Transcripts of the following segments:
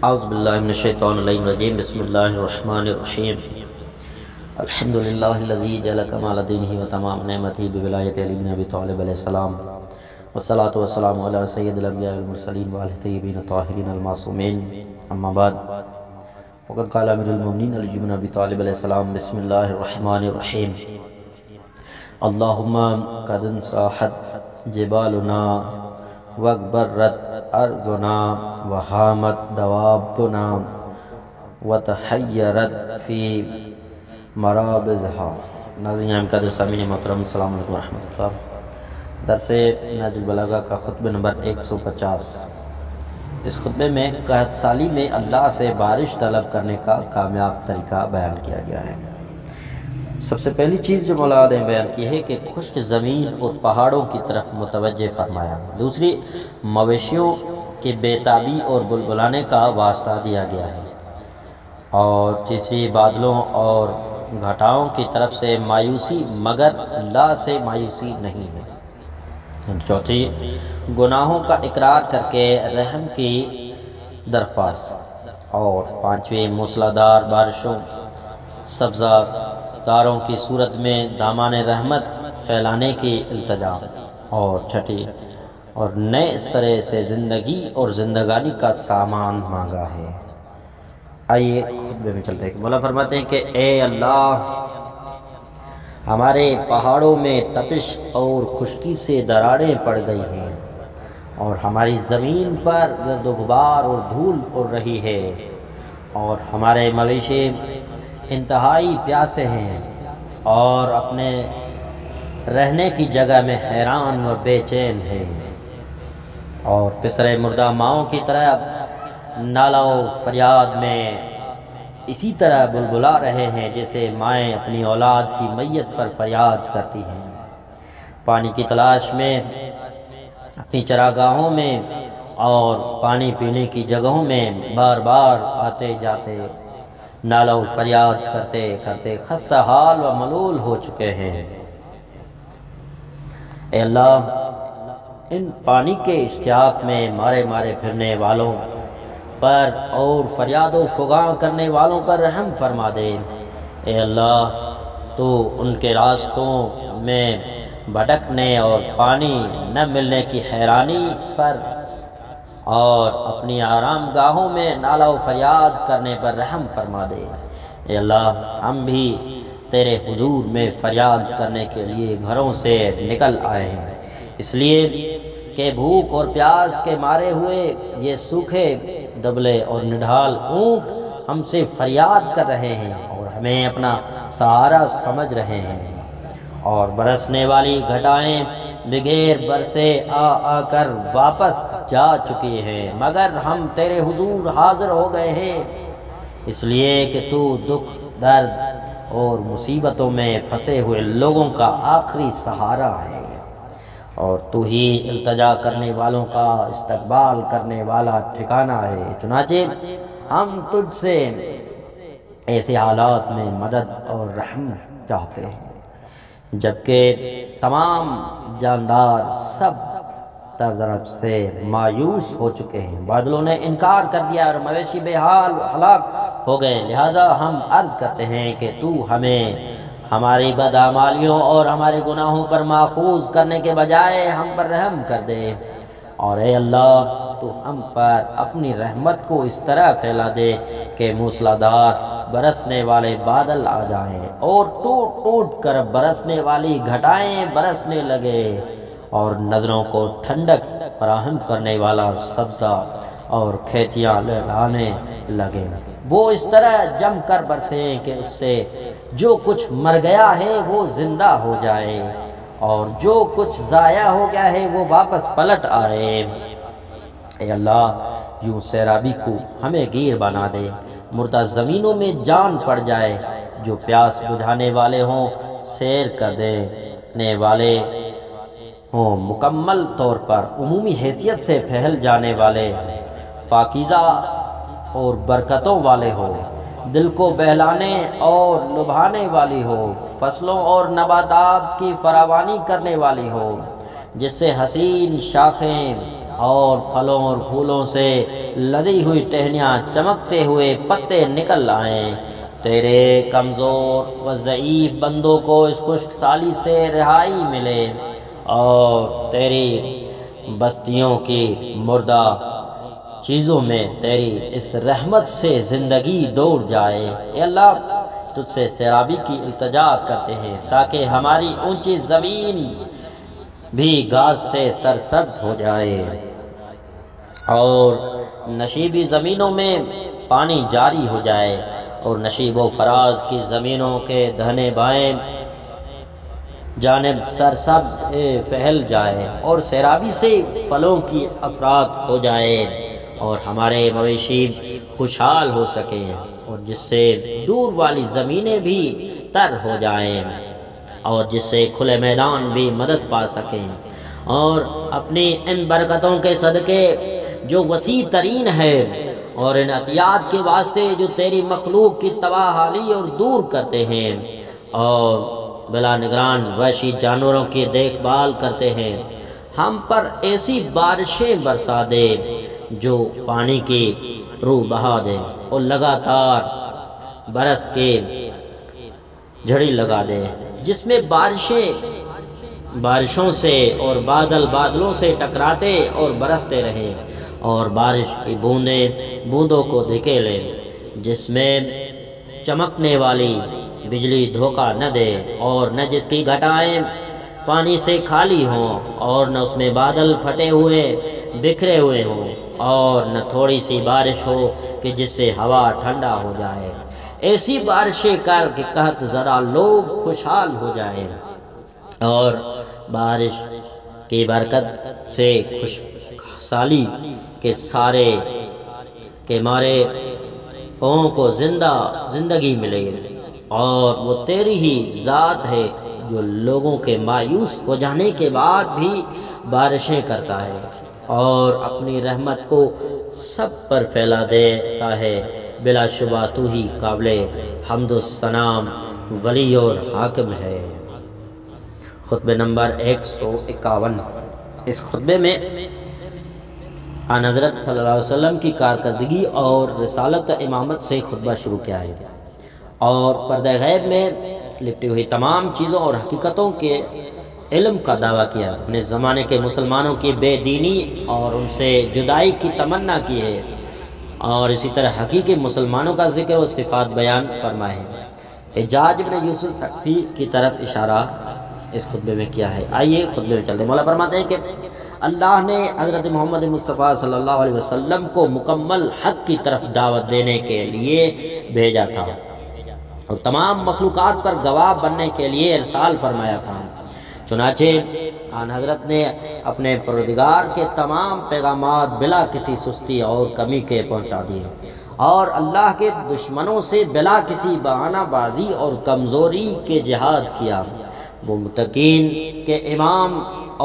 اعوذ باللہ من الشیطان الرجیم بسم اللہ الرحمن الرحیم الحمدللہ الذی جعل کمال دینہ و تمام نعمتہ بولایت علی بن ابی طالب علیہ السلام والصلاة والسلام علی سید الانبیاء والمرسلین وآلہ الطیبین الطاہرین المعصومین اما بعد وقد قال امیر المؤمنین علی بن ابی طالب علیہ السلام بسم اللہ الرحمن الرحیم اللہم قد انصاحت جبالنا واغبرت ارضنا وہامت دوابنا وتحیرت فی مرابضہا۔ ناظرین قدر سامعین محترم السلام علیکم ورحمۃ اللہ۔ درس نہج البلاغہ کا خطبہ نمبر 150۔ اس خطبے میں قحط سالی میں اللہ سے بارش طلب کرنے کا کامیاب طریقہ بیان کیا گیا ہے۔ سب سے پہلی چیز جو مولا نے بیان کی ہے کہ خشک زمین اور پہاڑوں کی طرف متوجہ فرمایا۔ دوسری، مویشیوں کے بے تابی اور بلبلانے کا واسطہ دیا گیا ہے۔ اور تیسری، بادلوں اور گھٹاؤں کی طرف سے مایوسی مگر اللہ سے مایوسی نہیں ہے۔ چوتھی، گناہوں کا اقرار کر کے رحم کی درخواست۔ اور پانچویں، موسلادھار بارشوں سبزہ داروں کی صورت میں دامان رحمت پھیلانے کی التجا۔ اور چھٹی، اور نئے سرے سے زندگی اور زندگانی کا سامان مانگا ہے۔ آئیے خطبے میں چلتے ہیں۔ مولا فرماتے ہیں کہ اے اللہ، ہمارے پہاڑوں میں تپش اور خشکی سے دراڑیں پڑ گئی ہیں، اور ہماری زمین پر گرد و غبار اور دھول اڑ رہی ہے، اور ہمارے مویشی انتہائی پیاسے ہیں اور اپنے رہنے کی جگہ میں حیران و بے چین ہیں، اور پسرے مردہ ماؤں کی طرح نالہ و فریاد میں اسی طرح بلبلا رہے ہیں جیسے مائیں اپنی اولاد کی میت پر فریاد کرتی ہیں۔ پانی کی تلاش میں اپنی چراگاہوں میں اور پانی پینے کی جگہوں میں بار بار آتے جاتے نالہ و فریاد کرتے کرتے خستہ حال و ملول ہو چکے ہیں۔ اے اللہ، ان پانی کے اشتیاق میں مارے مارے پھرنے والوں پر اور فریاد و فغاں کرنے والوں پر رحم فرما دے۔ اے اللہ، تو ان کے راستوں میں بھٹکنے اور پانی نہ ملنے کی حیرانی پر اور اپنی آرام گاہوں میں نالہ و فریاد کرنے پر رحم فرما دے۔ اے اللہ، ہم بھی تیرے حضور میں فریاد کرنے کے لیے گھروں سے نکل آئے ہیں، اس لیے کہ بھوک اور پیاس کے مارے ہوئے یہ سوکھے دبلے اور نڈھال اونٹ ہم سے فریاد کر رہے ہیں اور ہمیں اپنا سہارا سمجھ رہے ہیں، اور برسنے والی گھٹائیں بغیر برسے آ کر واپس جا چکی ہیں، مگر ہم تیرے حضور حاضر ہو گئے ہیں، اس لیے کہ تو دکھ درد اور مصیبتوں میں پھنسے ہوئے لوگوں کا آخری سہارا ہے، اور تو ہی التجا کرنے والوں کا استقبال کرنے والا ٹھکانہ ہے۔ چنانچہ ہم تجھ سے ایسے حالات میں مدد اور رحم چاہتے ہیں جبکہ تمام جاندار سب طرف سے مایوس ہو چکے ہیں، بادلوں نے انکار کر دیا اور مویشی بے حال ہلاک ہو گئے، لہذا ہم عرض کرتے ہیں کہ تو ہمیں ہماری بدعمالیوں اور ہمارے گناہوں پر ماخوذ کرنے کے بجائے ہم پر رحم کر دے، اور اے اللہ، تو ہم پر اپنی رحمت کو اس طرح پھیلا دے کہ موسلادھار برسنے والے بادل آ جائیں اور ٹوٹ ٹوٹ کر برسنے والی گھٹائیں برسنے لگے، اور نظروں کو ٹھنڈک فراہم کرنے والا سبزہ اور کھیتیاں لہلانے لگے، وہ اس طرح جم کر برسیں کہ اس سے جو کچھ مر گیا ہے وہ زندہ ہو جائے، اور جو کچھ ضائع ہو گیا ہے وہ واپس پلٹ آئے۔ اے اللہ، یوں سیرابی کو ہمیں گیر بنا دے، مردہ زمینوں میں جان پڑ جائے، جو پیاس بجھانے والے ہوں، سیر کر دینے والے ہوں، مکمل طور پر عمومی حیثیت سے پھیل جانے والے، پاکیزہ اور برکتوں والے ہو، دل کو بہلانے اور لبھانے والی ہو، فصلوں اور نباتات کی فراوانی کرنے والی ہو، جس سے حسین شاخیں اور پھلوں اور پھولوں سے لدی ہوئی ٹہنیاں چمکتے ہوئے پتے نکل آئیں، تیرے کمزور و ضعیف بندوں کو اس خشک سالی سے رہائی ملے، اور تیری بستیوں کی مردہ چیزوں میں تیری اس رحمت سے زندگی دوڑ جائے۔ اے اللہ، تجھ سے سیرابی کی التجا کرتے ہیں تاکہ ہماری اونچی زمین بھی گھاس سے سرسبز ہو جائے اور نشیبی زمینوں میں پانی جاری ہو جائے، اور نشیب و فراز کی زمینوں کے دہنے بائیں جانب سرسبز پھیل جائے، اور سیرابی سے پھلوں کی افراط ہو جائے، اور ہمارے مویشی خوشحال ہو سکیں، اور جس سے دور والی زمینیں بھی تر ہو جائیں، اور جس سے کھلے میدان بھی مدد پا سکیں، اور اپنی ان برکتوں کے صدقے جو وسیع ترین ہے، اور ان عطیات کے واسطے جو تیری مخلوق کی تباہی اور دور کرتے ہیں، اور بلا نگران وحشی جانوروں کی دیکھ بھال کرتے ہیں، ہم پر ایسی بارشیں برسا دے جو پانی کی روح بہا دے، اور لگاتار برس کے جھڑی لگا دے، جس میں بارشوں سے اور بادلوں سے ٹکراتے اور برستے رہے، اور بارش کی بوندوں کو دھکیلے، جس میں چمکنے والی بجلی دھوکہ نہ دے، اور نہ جس کی گھٹائیں پانی سے خالی ہوں، اور نہ اس میں بادل پھٹے ہوئے بکھرے ہوئے ہوں، اور نہ تھوڑی سی بارش ہو کہ جس سے ہوا ٹھنڈا ہو جائے۔ ایسی بارشیں کر کہ قحط زدہ لوگ خوشحال ہو جائیں، اور بارش کی برکت سے خوشحالی کے سارے کے مارے پاؤں کو زندگی ملے، اور وہ تیری ہی ذات ہے جو لوگوں کے مایوس ہو جانے کے بعد بھی بارشیں کرتا ہے، اور اپنی رحمت کو سب پر پھیلا دیتا ہے۔ بلا شبہ تو ہی قابل حمد و ثنا ولی اور حاکم ہے۔ خطبہ نمبر 151۔ اس خطبے میں آن حضرت صلی اللہ علیہ وسلم کی کارکردگی اور رسالت امامت سے خطبہ شروع کیا ہے، اور پردہ غیب میں لپٹی ہوئی تمام چیزوں اور حقیقتوں کے علم کا دعویٰ کیا، اپنے زمانے کے مسلمانوں کی بے دینی اور ان سے جدائی کی تمنا کی ہے، اور اسی طرح حقیقی مسلمانوں کا ذکر و صفات بیان فرمائے ہیں۔ حجاج بن یوسف ثقفی کی طرف اشارہ اس خطبے میں کیا ہے۔ آئیے خطبے میں چلتے ہیں۔ مولا فرماتے ہیں کہ اللہ نے حضرت محمد مصطفیٰ صلی اللہ علیہ وسلم کو مکمل حق کی طرف دعوت دینے کے لیے بھیجا تھا، اور تمام مخلوقات پر گواہ بننے کے لیے ارسال فرمایا تھا۔ چنانچہ آن حضرت نے اپنے پروردگار کے تمام پیغامات بلا کسی سستی اور کمی کے پہنچا دیے، اور اللہ کے دشمنوں سے بلا کسی بہانہ بازی اور کمزوری کے جہاد کیا۔ وہ متقین کے امام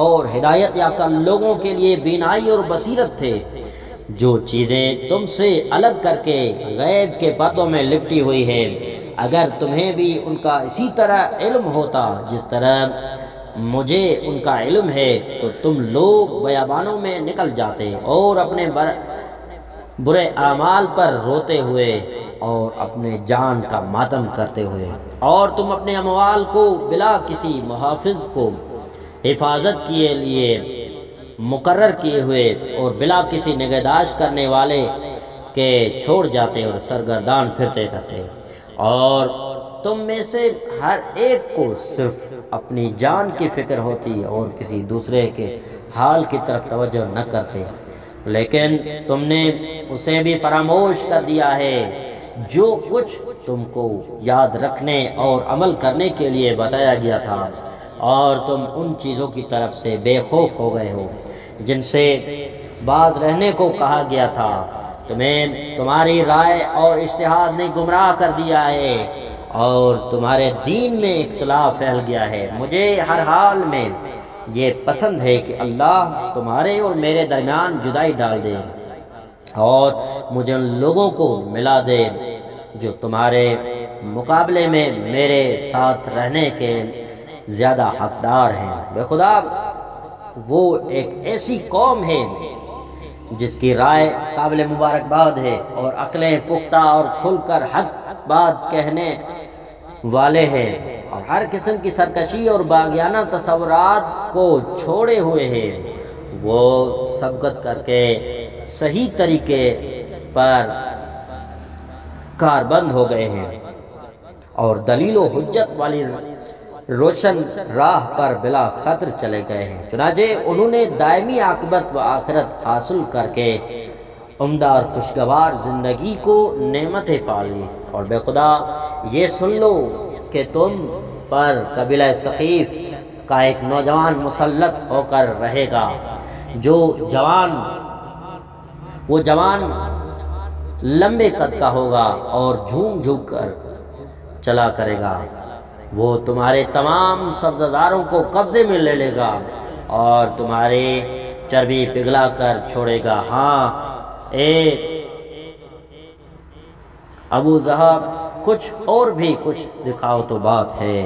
اور ہدایت یافتہ لوگوں کے لیے بینائی اور بصیرت تھے۔ جو چیزیں تم سے الگ کر کے غیب کے پردوں میں لپٹی ہوئی ہیں، اگر تمہیں بھی ان کا اسی طرح علم ہوتا جس طرح مجھے ان کا علم ہے، تو تم لوگ بیابانوں میں نکل جاتے اور اپنے برے اعمال پر روتے ہوئے اور اپنے جان کا ماتم کرتے ہوئے، اور تم اپنے اموال کو بلا کسی محافظ کو حفاظت کے لیے مقرر کیے ہوئے اور بلا کسی نگہداشت کرنے والے کے چھوڑ جاتے اور سرگردان پھرتے رہتے، اور تم میں سے ہر ایک کو صرف اپنی جان کی فکر ہوتی اور کسی دوسرے کے حال کی طرف توجہ نہ کرتے، لیکن تم نے اسے بھی فراموش کر دیا ہے جو کچھ تم کو یاد رکھنے اور عمل کرنے کے لیے بتایا گیا تھا، اور تم ان چیزوں کی طرف سے بے خوف ہو گئے ہو جن سے باز رہنے کو کہا گیا تھا۔ تمہیں تمہاری رائے اور اجتہاد نے گمراہ کر دیا ہے، اور تمہارے دین میں اختلاف پھیل گیا ہے۔ مجھے ہر حال میں یہ پسند ہے کہ اللہ تمہارے اور میرے درمیان جدائی ڈال دے، اور مجھے ان لوگوں کو ملا دے جو تمہارے مقابلے میں میرے ساتھ رہنے کے زیادہ حقدار ہیں۔ بے خدا وہ ایک ایسی قوم ہے جس کی رائے قابل مبارکباد ہے اور عقلیں پختہ اور کھل کر حق بات کہنے والے ہیں اور ہر قسم کی سرکشی اور باغیانہ تصورات کو چھوڑے ہوئے ہیں، وہ سبقت کر کے صحیح طریقے پر کاربند ہو گئے ہیں اور دلیل و حجت والی روشن راہ پر بلا خطر چلے گئے ہیں۔ چنانچہ انہوں نے دائمی عاقبت و آخرت حاصل کر کے عمدہ اور خوشگوار زندگی کو نعمتیں پالی۔ اور بے خدا یہ سن لو کہ تم پر قبیلہ ثقیف کا ایک نوجوان مسلط ہو کر رہے گا، جو جوان لمبے قد کا ہوگا اور جھوم جھوم کر چلا کرے گا۔ وہ تمہارے تمام سبززاروں کو قبضے میں لے لے گا اور تمہاری چربی پگھلا کر چھوڑے گا۔ ہاں اے ابو ذہب، کچھ اور بھی کچھ دکھاؤ تو بات ہے۔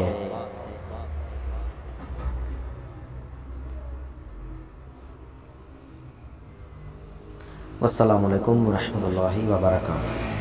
والسلام علیکم ورحمۃ اللہ وبرکاتہ۔